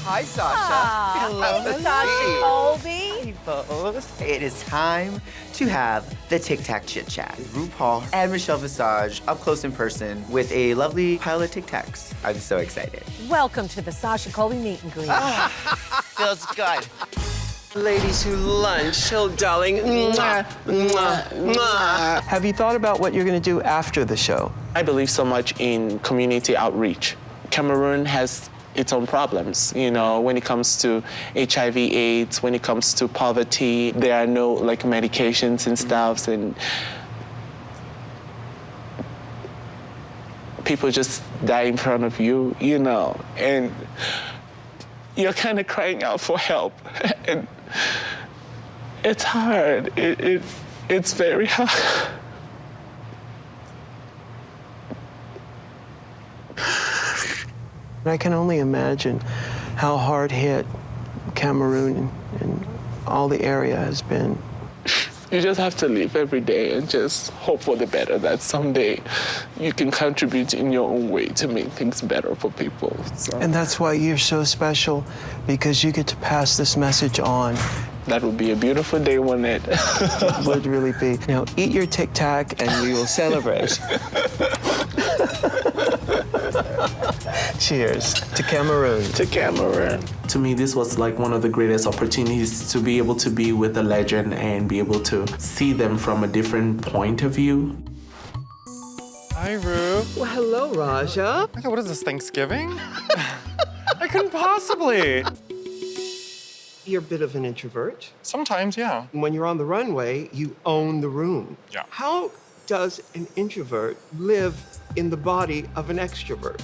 Hi, Sasha. Hello, Sasha Colby. Folks, it is time to have the Tic Tac Chit Chat. RuPaul and Michelle Visage up close in person with a lovely pile of Tic Tacs. I'm so excited. Welcome to the Sasha Colby meet and greet. Feels good. Ladies who lunch, oh darling. Mwah, mwah, mwah. Have you thought about what you're going to do after the show? I believe so much in community outreach. Cameroon has its own problems, you know, when it comes to HIV/AIDS, when it comes to poverty. There are no like medications and stuff, and people just die in front of you, you know, and you're kind of crying out for help, and it's hard. It's very hard. I can only imagine how hard hit Cameroon and all the area has been. You just have to live every day and just hope for the better, that someday you can contribute in your own way to make things better for people. So. And that's why you're so special, because you get to pass this message on. That would be a beautiful day, wouldn't it? It would really be. Now, eat your Tic Tac and we will celebrate. Cheers to Cameroon. To Cameroon. To me, this was like one of the greatest opportunities to be able to be with a legend and be able to see them from a different point of view. Hi, Ru. Well, hello, Raja. Okay, what is this, Thanksgiving? I couldn't possibly. You're a bit of an introvert. Sometimes, yeah. When you're on the runway, you own the room. Yeah. How does an introvert live in the body of an extrovert?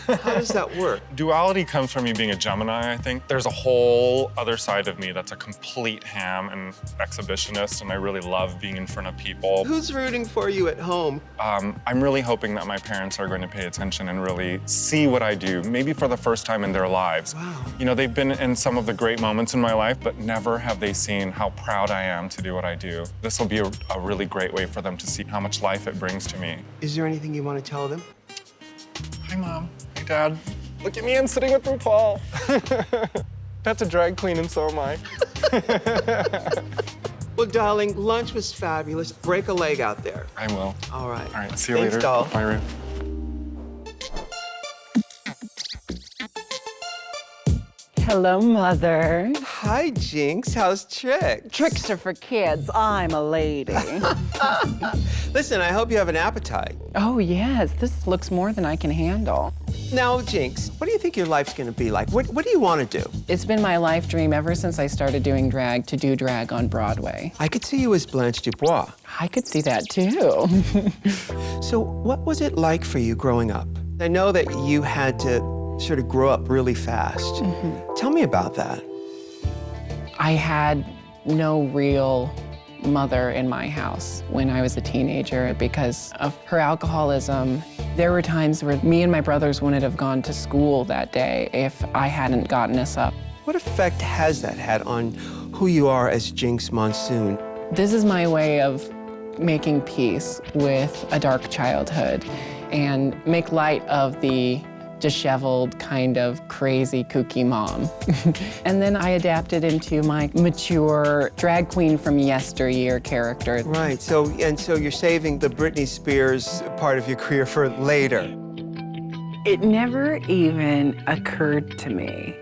How does that work? Duality comes from me being a Gemini, I think. There's a whole other side of me that's a complete ham and exhibitionist, and I really love being in front of people. Who's rooting for you at home? I'm really hoping that my parents are going to pay attention and really see what I do, maybe for the first time in their lives. Wow. You know, they've been in some of the great moments in my life, but never have they seen how proud I am to do what I do. This will be a really great way for them to see how much life it brings to me. Is there anything you want to tell them? Hi, Mom. Hey, Dad. Look at me, I'm sitting with RuPaul. That's a drag queen, and so am I. Well, darling, lunch was fabulous. Break a leg out there. I will. All right. All right, see you Thanks, later. doll. Bye, Ru. Hello, Mother. Hi, Jinkx. How's Tricks? Tricks are for kids. I'm a lady. Listen, I hope you have an appetite. Oh, yes. This looks more than I can handle. Now, Jinkx, what do you think your life's going to be like? What do you want to do? It's been my life dream ever since I started doing drag to do drag on Broadway. I could see you as Blanche Dubois. I could see that too. So what was it like for you growing up? I know that you had to sort of grow up really fast. Mm-hmm. Tell me about that. I had no real mother in my house when I was a teenager because of her alcoholism. There were times where me and my brothers wouldn't have gone to school that day if I hadn't gotten us up. What effect has that had on who you are as Jinkx Monsoon? This is my way of making peace with a dark childhood and make light of the disheveled, kind of crazy, kooky mom. And then I adapted into my mature drag queen from yesteryear character. Right, so you're saving the Britney Spears part of your career for later. It never even occurred to me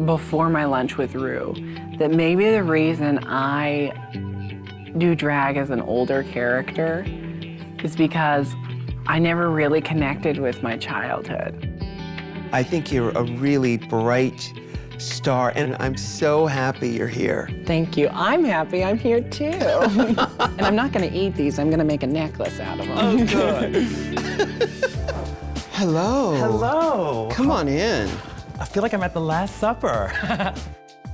before my lunch with Ru that maybe the reason I do drag as an older character is because I never really connected with my childhood. I think you're a really bright star, and I'm so happy you're here. Thank you. I'm happy I'm here too. And I'm not gonna eat these, I'm gonna make a necklace out of them. Oh, good. Hello. Hello. Come on in. I feel like I'm at the Last Supper.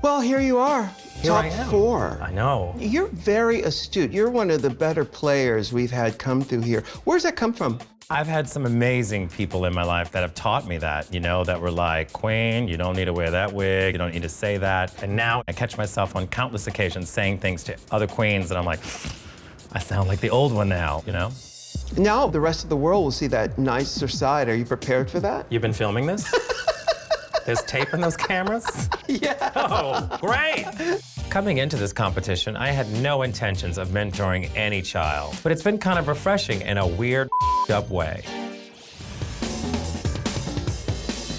Well, here you are. Here Top I am. 4. I know. You're very astute. You're one of the better players we've had come through here. Where's that come from? I've had some amazing people in my life that have taught me that, you know, that were like, Queen, you don't need to wear that wig, you don't need to say that. And now I catch myself on countless occasions saying things to other queens and I'm like, I sound like the old one now, you know? Now the rest of the world will see that nicer side. Are you prepared for that? You've been filming this? There's tape in those cameras? Yeah. Oh, great! Coming into this competition, I had no intentions of mentoring any child, but it's been kind of refreshing in a weird, up way.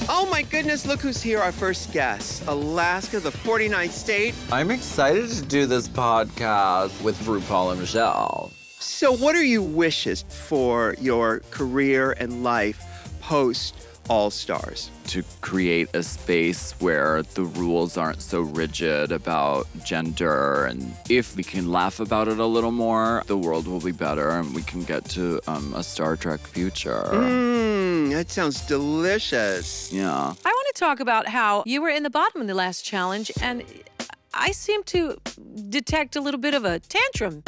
Oh my goodness, look who's here, our first guest. Alaska, the 49th state. I'm excited to do this podcast with RuPaul and Michelle. So what are your wishes for your career and life post All Stars? To create a space where the rules aren't so rigid about gender, and if we can laugh about it a little more, the world will be better and we can get to a Star Trek future. That sounds delicious. Yeah. I want to talk about how you were in the bottom in the last challenge, and I seem to detect a little bit of a tantrum.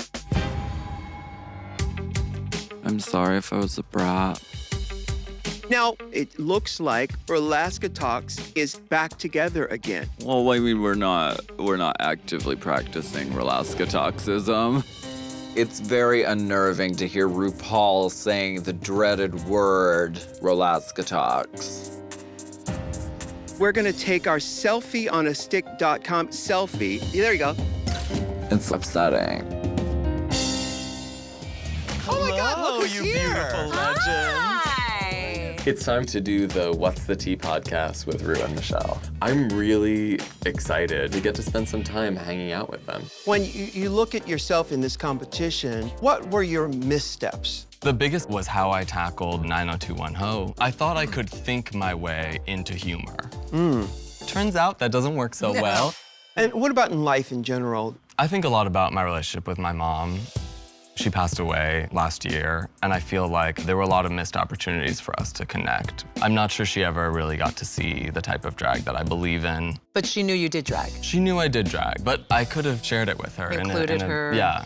I'm sorry if I was a brat. Now, it looks like Alaska Talks is back together again. Well, I mean, we're not actively practicing Alaska Talksism. It's very unnerving to hear RuPaul saying the dreaded word Alaska Talks. We're gonna take our selfieonastick.com selfie. Yeah, there you go. It's upsetting. Oh my God, look who's here. It's time to do the What's the Tea podcast with Ru and Michelle. I'm really excited to get to spend some time hanging out with them. When you look at yourself in this competition, what were your missteps? The biggest was how I tackled 90210. I thought I could think my way into humor. Turns out that doesn't work so well. And what about in life in general? I think a lot about my relationship with my mom. She passed away last year, and I feel like there were a lot of missed opportunities for us to connect. I'm not sure she ever really got to see the type of drag that I believe in. But she knew you did drag. She knew I did drag, but I could have shared it with her. Included her. Yeah.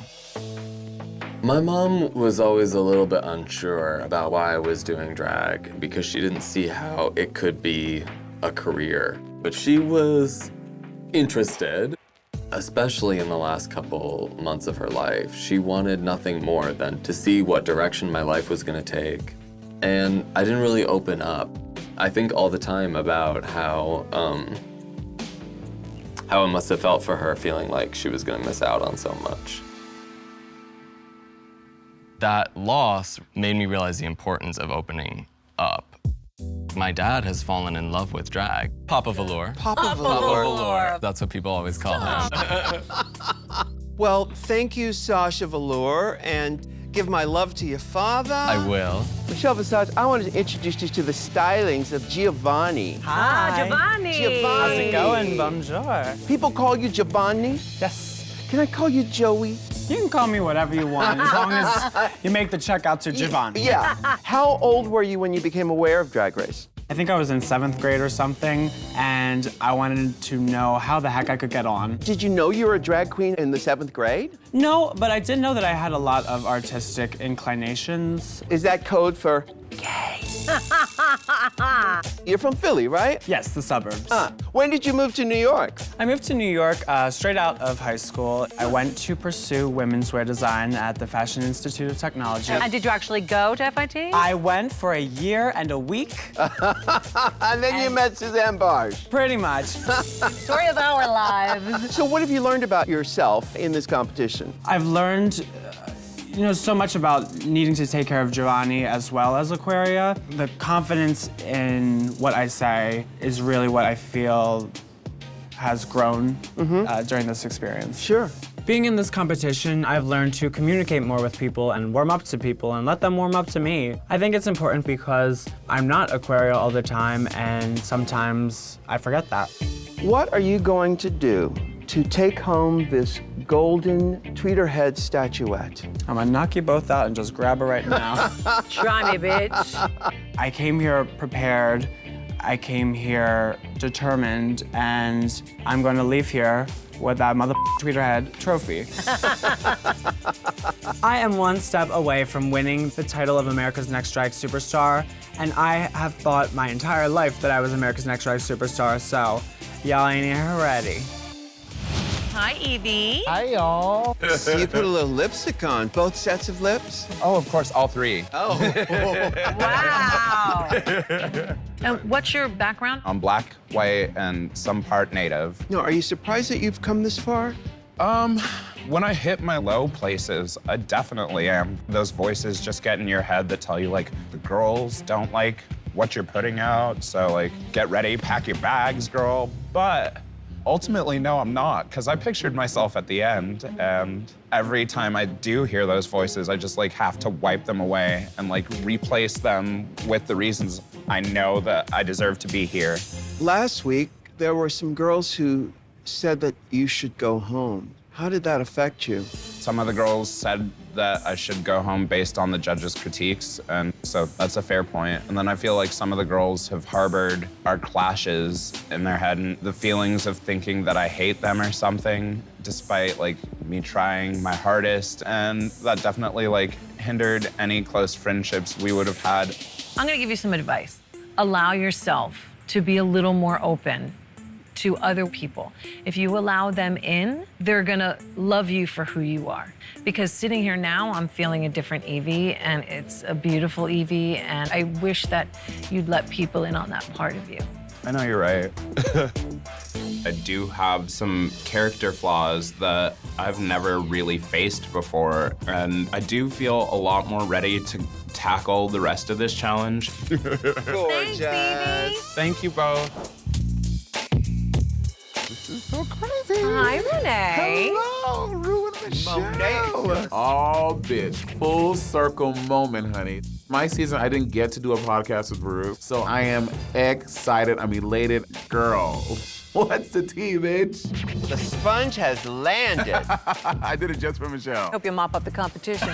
My mom was always a little bit unsure about why I was doing drag because she didn't see how it could be a career. But she was interested. Especially in the last couple months of her life. She wanted nothing more than to see what direction my life was gonna take. And I didn't really open up. I think all the time about how it must have felt for her feeling like she was gonna miss out on so much. That loss made me realize the importance of opening up. My dad has fallen in love with drag. Papa Velour. Papa Velour. That's what people always call him. Well, thank you, Sasha Velour, and give my love to your father. I will. Michelle Visage, I wanted to introduce you to the stylings of Giovanni. Hi. Giovanni. Giovanni. How's it going? Bonjour. People call you Giovanni. Yes. Can I call you Joey? You can call me whatever you want, as long as you make the check out to Giovanni. Yeah. How old were you when you became aware of Drag Race? I think I was in 7th grade or something, and I wanted to know how the heck I could get on. Did you know you were a drag queen in the 7th grade? No, but I did know that I had a lot of artistic inclinations. Is that code for gay? You're from Philly, right? Yes, the suburbs. When did you move to New York? I moved to New York straight out of high school. I went to pursue women's wear design at the Fashion Institute of Technology. And did you actually go to FIT? I went for a year and a week. And then you met Suzanne Barge. Pretty much. Story of our lives. So what have you learned about yourself in this competition? I've learned so much about needing to take care of Giovanni as well as Aquaria. The confidence in what I say is really what I feel has grown during this experience. Sure. Being in this competition, I've learned to communicate more with people and warm up to people and let them warm up to me. I think it's important because I'm not Aquaria all the time, and sometimes I forget that. What are you going to do to take home this golden tweeter head statuette? I'm gonna knock you both out and just grab her right now. Try me, bitch. I came here prepared. I came here determined, and I'm gonna leave here with that mother tweeter head trophy. I am one step away from winning the title of America's Next Drag Superstar, and I have thought my entire life that I was America's Next Drag Superstar, so y'all ain't here ready. Hi, Eevee. Hi, y'all. So you put a little lipstick on. Both sets of lips? Oh, of course, all three. Oh. Wow. And what's your background? I'm black, white, and some part native. No, are you surprised that you've come this far? When I hit my low places, I definitely am. Those voices just get in your head that tell you, like, the girls don't like what you're putting out, so, like, get ready, pack your bags, girl. But ultimately, no, I'm not, because I pictured myself at the end, and every time I do hear those voices, I just, like, have to wipe them away and, like, replace them with the reasons I know that I deserve to be here. Last week, there were some girls who said that you should go home. How did that affect you? Some of the girls said that I should go home based on the judges' critiques, and so that's a fair point. And then I feel like some of the girls have harbored our clashes in their head and the feelings of thinking that I hate them or something, despite like me trying my hardest, and that definitely like hindered any close friendships we would have had. I'm gonna give you some advice. Allow yourself to be a little more open to other people. If you allow them in, they're gonna love you for who you are. Because sitting here now, I'm feeling a different Eevee, and it's a beautiful Eevee, and I wish that you'd let people in on that part of you. I know you're right. I do have some character flaws that I've never really faced before, and I do feel a lot more ready to tackle the rest of this challenge. Gorgeous. Thank you both. This is so crazy. Hi, Monet. Hello, Ru and Michelle. Monet. Oh, bitch. Full circle moment, honey. My season, I didn't get to do a podcast with Ru, so I am excited. I'm elated. Girl, what's the tea, bitch? The sponge has landed. I did it just for Michelle. Hope you mop up the competition.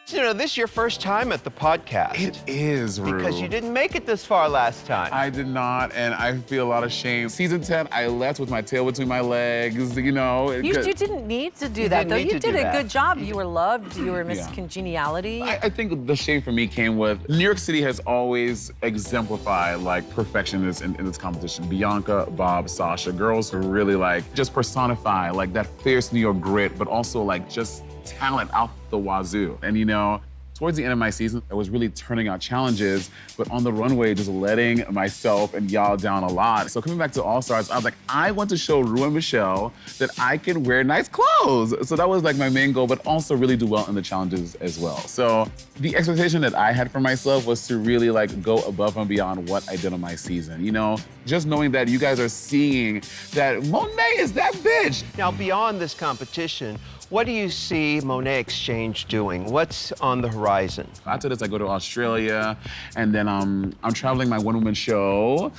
You know, this is your first time at the podcast. It is, Ru. Because you didn't make it this far last time. I did not, and I feel a lot of shame. Season 10, I left with my tail between my legs, you know. You didn't need to do that, though. You did a good job. You were loved. You were Miss Congeniality. I think the shame for me came with New York City has always exemplified like perfectionists in this competition. Bianca, Bob, Sasha, girls who really like just personify like that fierce New York grit, but also like just talent out the wazoo. And you know, towards the end of my season, I was really turning out challenges, but on the runway, just letting myself and y'all down a lot. So coming back to All Stars, I was like, I want to show Ru and Michelle that I can wear nice clothes. So that was like my main goal, but also really do well in the challenges as well. So the expectation that I had for myself was to really like go above and beyond what I did on my season. You know, just knowing that you guys are seeing that Monet is that bitch. Now, beyond this competition, what do you see Monet X Change doing? What's on the horizon? After this, I go to Australia, and then I'm traveling my one-woman show.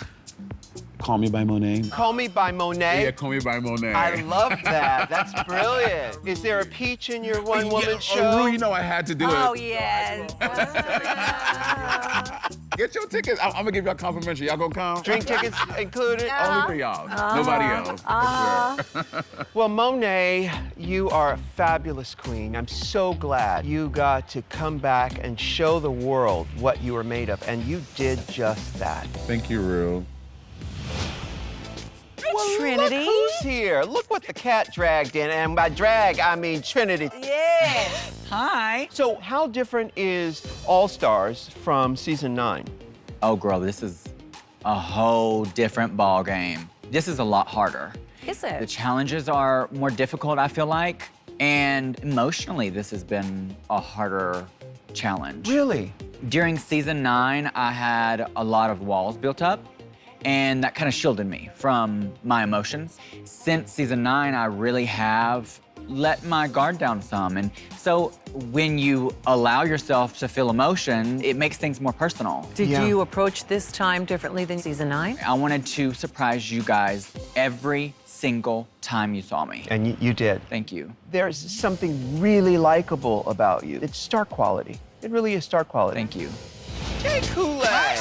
Call Me by Monet. Call Me by Monet? Yeah, Call Me by Monet. I love that. That's brilliant. Is there a peach in your one-woman show? Oh, Ru, you know I had to do it. Oh, yes. Get your tickets. I'm gonna give y'all complimentary. Y'all gonna come? Drink tickets included? Only for y'all. Nobody else. Well, Monet, you are a fabulous queen. I'm so glad you got to come back and show the world what you were made of, and you did just that. Thank you, Ru. Well, Trinity. Look who's here. Look what the cat dragged in, and by drag, I mean Trinity. Yes. Hi. So how different is All Stars from season 9? Oh, girl, this is a whole different ball game. This is a lot harder. Is it? The challenges are more difficult, I feel like, and emotionally, this has been a harder challenge. Really? During season 9, I had a lot of walls built up, and that kind of shielded me from my emotions. Since season 9, I really have let my guard down some. And so when you allow yourself to feel emotion, it makes things more personal. Did you approach this time differently than season 9? I wanted to surprise you guys every single time you saw me. And you did. Thank you. There's something really likable about you. It's star quality. It really is star quality. Thank you. Jay Kool-Aid.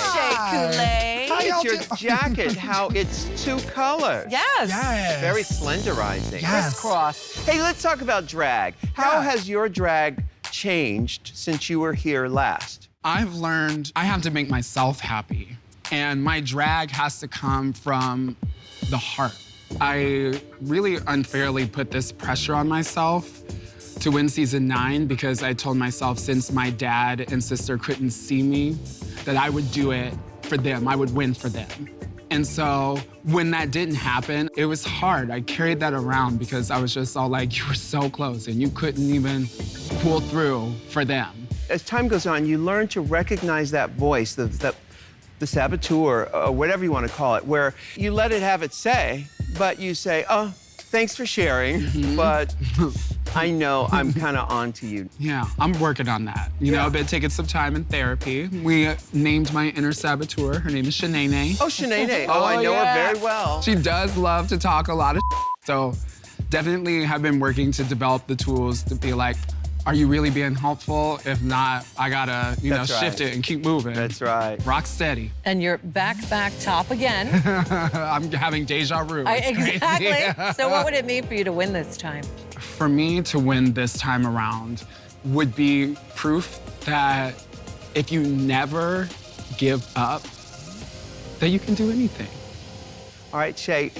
Kool-Aid. Look at your jacket, how it's 2 colors. Yes. Very slenderizing. Yes. Crisscross. Hey, let's talk about drag. How has your drag changed since you were here last? I've learned I have to make myself happy. And my drag has to come from the heart. I really unfairly put this pressure on myself to win season 9 because I told myself since my dad and sister couldn't see me, that I would do it for them, I would win for them. And so when that didn't happen, it was hard. I carried that around because I was just all like, you were so close and you couldn't even pull through for them. As time goes on, you learn to recognize that voice, the saboteur, or whatever you want to call it, where you let it have its say, but you say, oh, thanks for sharing, but I know I'm kind of on to you. Yeah, I'm working on that. You know, I've been taking some time in therapy. We named my inner saboteur. Her name is Shanae. Oh, Shanae. Oh, I know her very well. She does love to talk a lot of so definitely have been working to develop the tools to be like, are you really being helpful? If not, I gotta, shift it and keep moving. That's right. Rock steady. And you're back top again. I'm having deja vu. Exactly. So what would it mean for you to win this time? For me to win this time around would be proof that if you never give up, that you can do anything. All right, Shay,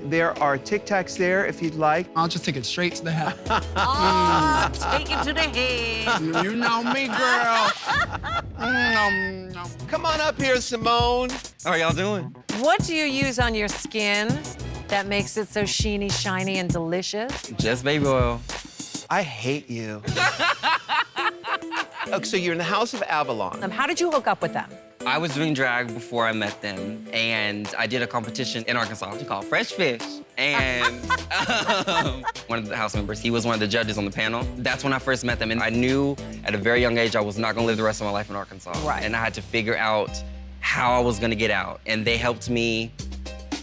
there are Tic Tacs there if you'd like. I'll just take it straight to the head. Take it to the head. You know me, girl. Come on up here, Symone. How are y'all doing? What do you use on your skin that makes it so sheeny, shiny, and delicious? Just baby oil. I hate you. Okay, so you're in the House of Avalon. How did you hook up with them? I was doing drag before I met them, and I did a competition in Arkansas called Fresh Fish. And one of the house members, he was one of the judges on the panel. That's when I first met them, and I knew at a very young age I was not gonna live the rest of my life in Arkansas. Right. And I had to figure out how I was gonna get out. And they helped me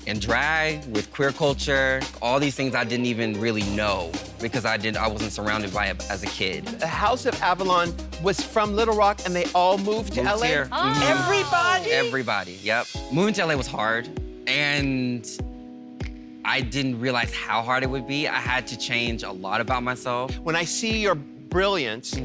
in drag, with queer culture, all these things I didn't even really know because I wasn't surrounded by it as a kid. The House of Avalon was from Little Rock and they all moved to LA? Here. Everybody? Everybody, yep. Moving to LA was hard, and I didn't realize how hard it would be. I had to change a lot about myself. When I see your brilliance,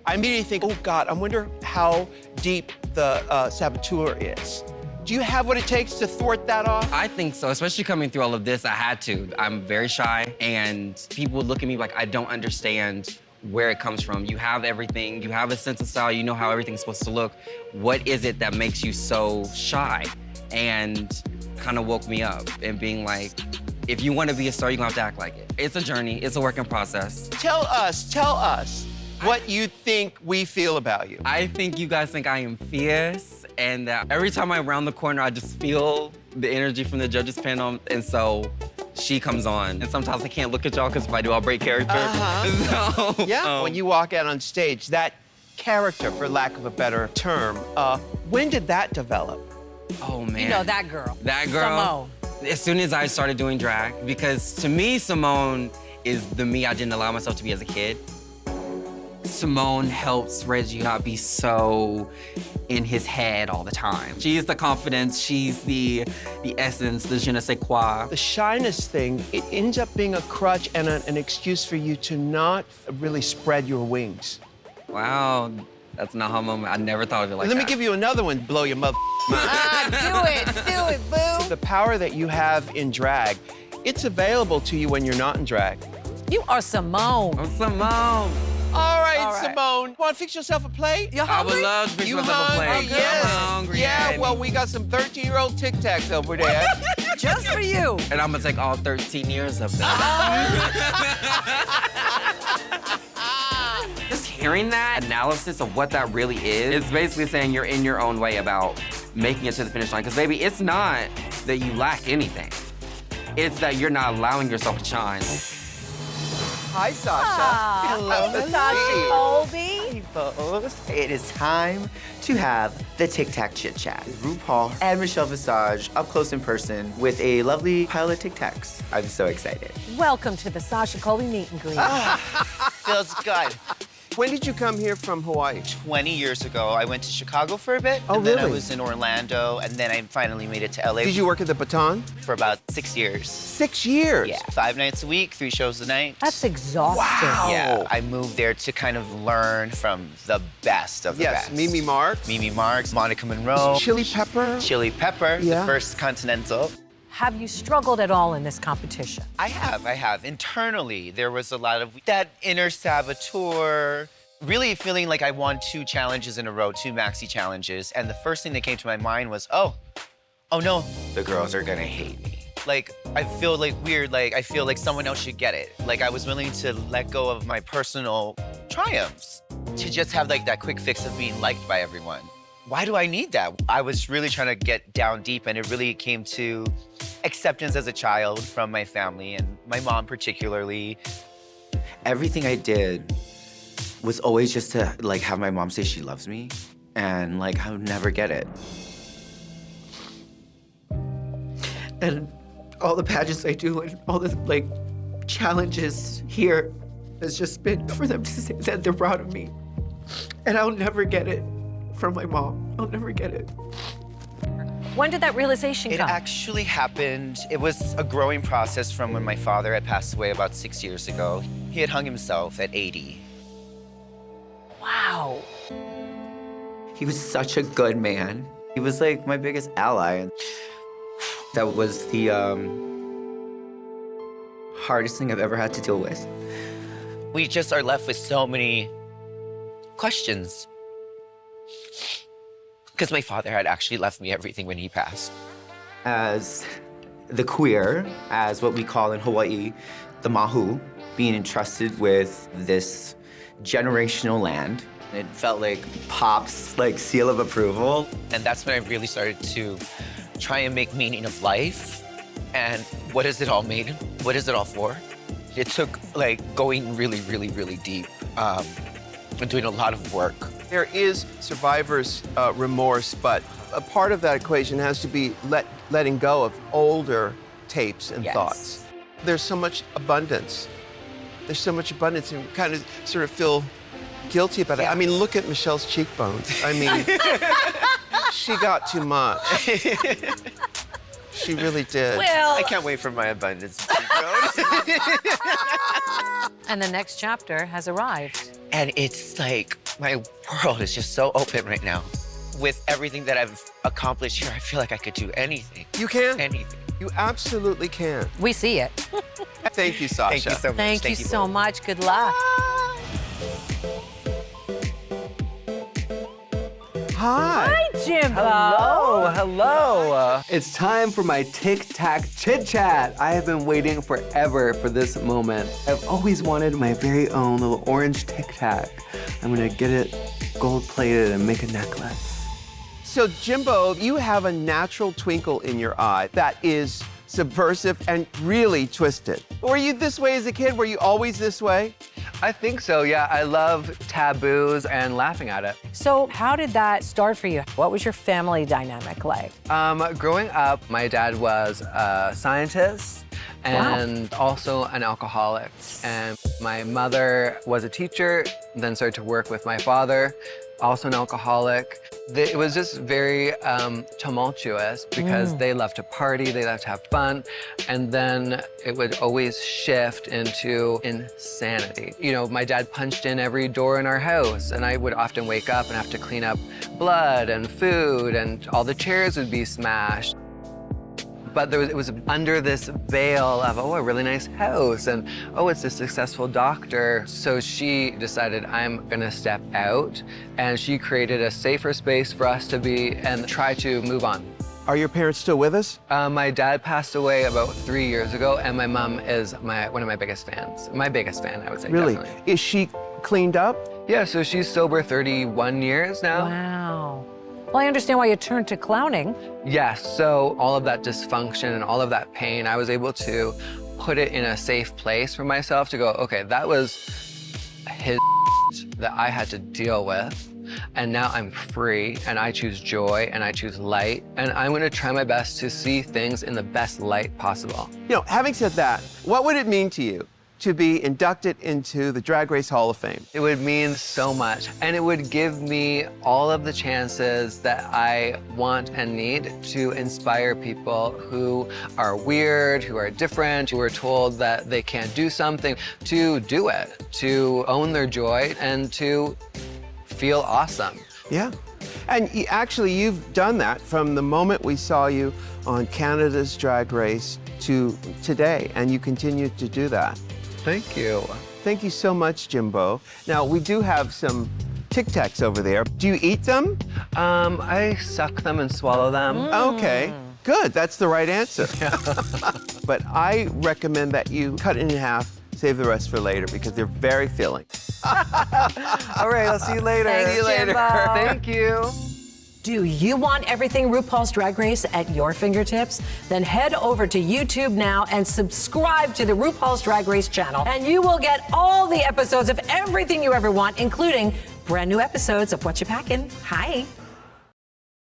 I immediately think, oh God, I wonder how deep the saboteur is. Do you have what it takes to thwart that off? I think so, especially coming through all of this, I had to. I'm very shy, and people would look at me like I don't understand where it comes from. You have everything, you have a sense of style, you know how everything's supposed to look. What is it that makes you so shy? And kind of woke me up and being like, if you want to be a star, you're gonna have to act like it. It's a journey, it's a work in process. Tell us what you think we feel about you. I think you guys think I am fierce, and every time I'm around the corner, I just feel the energy from the judges panel, and so she comes on. And sometimes I can't look at y'all because if I do, I'll break character. So, yeah, when you walk out on stage, that character, for lack of a better term, when did that develop? Oh, man. You know, that girl. That girl. Symone. As soon as I started doing drag, because to me, Symone is the me I didn't allow myself to be as a kid. Symone helps Reggie not be so in his head all the time. She's the confidence, she's the essence, the je ne sais quoi. The shyness thing, it ends up being a crutch and an excuse for you to not really spread your wings. Wow, that's an aha moment. I never thought of it like that. Let me give you another one, blow your mother. Do it, boo. The power that you have in drag, it's available to you when you're not in drag. You are Symone. I'm Symone. All right, Symone, want to fix yourself a plate? You hungry? I would love to fix myself a plate. Yes. I'm hungry. Yeah, well, we got some 13-year-old Tic Tacs over there. Just for you. And I'm gonna take all 13 years of them. Just hearing that analysis of what that really is, it's basically saying you're in your own way about making it to the finish line. Because baby, it's not that you lack anything. It's that you're not allowing yourself to shine. Hi, Sasha. Hello, Sasha Colby. It is time to have the Tic Tac Chit Chat. RuPaul and Michelle Visage up close in person with a lovely pile of Tic Tacs. I'm so excited. Welcome to the Sasha Colby meet and greet. Feels good. When did you come here from Hawaii? 20 years ago. I went to Chicago for a bit. Oh, and then I really? was in Orlando, and then I finally made it to LA. Did you work at the Baton? For about 6 years. 6 years? Yeah, 5 nights a week, 3 shows a night. That's exhausting. Wow. Yeah, I moved there to kind of learn from the best of the best. Mimi Marks. Mimi Marks, Monica Monroe. Chili Pepper. Chili Pepper, Yeah. the first Continental. Have you struggled at all in this competition? I have. Internally, there was a lot of that inner saboteur, really feeling like I won 2 challenges in a row, 2 maxi challenges. And the first thing that came to my mind was, oh no, the girls are gonna hate me. Like, I feel like weird, like I feel like someone else should get it. Like I was willing to let go of my personal triumphs to just have like that quick fix of being liked by everyone. Why do I need that? I was really trying to get down deep, and it really came to acceptance as a child from my family and my mom particularly. Everything I did was always just to like have my mom say she loves me, and like I would never get it. And all the pageants I do and all the like challenges here has just been for them to say that they're proud of me. And I'll never get it from my mom. I'll never get it. When did that realization come? It actually happened, it was a growing process from when my father had passed away about 6 years ago. He had hung himself at 80. Wow. He was such a good man. He was like my biggest ally. That was the hardest thing I've ever had to deal with. We just are left with so many questions. Because my father had actually left me everything when he passed. As the queer, as what we call in Hawaii, the mahu, being entrusted with this generational land, it felt like Pop's like seal of approval. And that's when I really started to try and make meaning of life. And what is it all made? What is it all for? It took like going really, really, really deep and doing a lot of work. There is survivor's remorse, but a part of that equation has to be letting go of older tapes and thoughts. There's so much abundance. There's so much abundance, and you kind of sort of feel guilty about it. I mean, look at Michelle's cheekbones. I mean, she got too much. She really did. Well, I can't wait for my abundance. And the next chapter has arrived. And it's like, my world is just so open right now. With everything that I've accomplished here, I feel like I could do anything. You can. Anything. You absolutely can. We see it. Thank you, Sasha. Thank you so much. Thank you so much. Good luck. Hi. Hi, Jimbo. Hello. It's time for my Tic Tac Chit Chat. I have been waiting forever for this moment. I've always wanted my very own little orange Tic Tac. I'm gonna get it gold plated and make a necklace. So, Jimbo, you have a natural twinkle in your eye that is subversive and really twisted. Were you this way as a kid? Were you always this way? I think so, yeah. I love taboos and laughing at it. So how did that start for you? What was your family dynamic like? Growing up, my dad was a scientist and also an alcoholic. And my mother was a teacher, then started to work with my father, also an alcoholic. It was just very tumultuous because they loved to party, they loved to have fun, and then it would always shift into insanity. You know, my dad punched in every door in our house, and I would often wake up and have to clean up blood and food, and all the chairs would be smashed. But it was under this veil of, oh, a really nice house, and oh, it's a successful doctor. So she decided, I'm gonna step out, and she created a safer space for us to be and try to move on. Are your parents still with us? My dad passed away about 3 years ago, and my mom is one of my biggest fans. My biggest fan, I would say, Really? definitely. Is she cleaned up? Yeah, so she's sober 31 years now. Wow. Well, I understand why you turned to clowning. Yes, so all of that dysfunction and all of that pain, I was able to put it in a safe place for myself to go, okay, that was his that I had to deal with. And now I'm free, and I choose joy, and I choose light, and I'm gonna try my best to see things in the best light possible. You know, having said that, what would it mean to you to be inducted into the Drag Race Hall of Fame? It would mean so much, and it would give me all of the chances that I want and need to inspire people who are weird, who are different, who are told that they can't do something, to do it, to own their joy, and to feel awesome. Yeah. And actually, you've done that from the moment we saw you on Canada's Drag Race to today, and you continue to do that. Thank you. Thank you so much, Jimbo. Now, we do have some Tic Tacs over there. Do you eat them? I suck them and swallow them. Okay, good. That's the right answer. But I recommend that you cut it in half, save the rest for later because they're very filling. All right, I'll see you later. See you later. Thank you. Do you want everything RuPaul's Drag Race at your fingertips? Then head over to YouTube now and subscribe to the RuPaul's Drag Race channel, and you will get all the episodes of everything you ever want, including brand new episodes of What You Packin'. Hi.